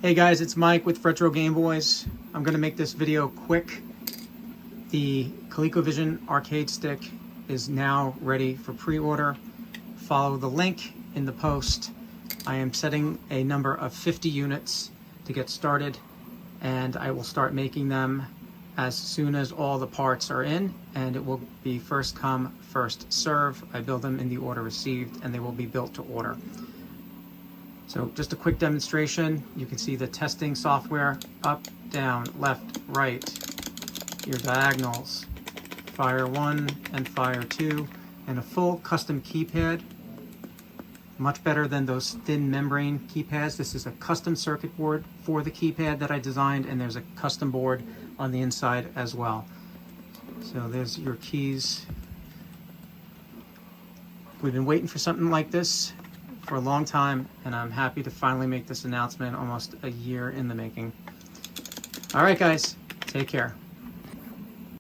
Hey guys, it's Mike with RetroGameBoyz. I'm going to make this video quick. The Colecovision arcade stick is now ready for pre-order. Follow the link in the post. I am setting a number of 50 units to get started, and I will start making them as soon as all the parts are in, and it will be first come, first serve. I build them in the order received, and they will be built to order. So just a quick demonstration. You can see the testing software: up, down, left, right, your diagonals, fire 1 and fire 2, and a full custom keypad. Much better than those thin membrane keypads. This is a custom circuit board for the keypad that I designed, and there's a custom board on the inside as well. So there's your keys. We've been waiting for something like this for a long time, and I'm happy to finally make this announcement almost a year in the making. All right, guys, take care.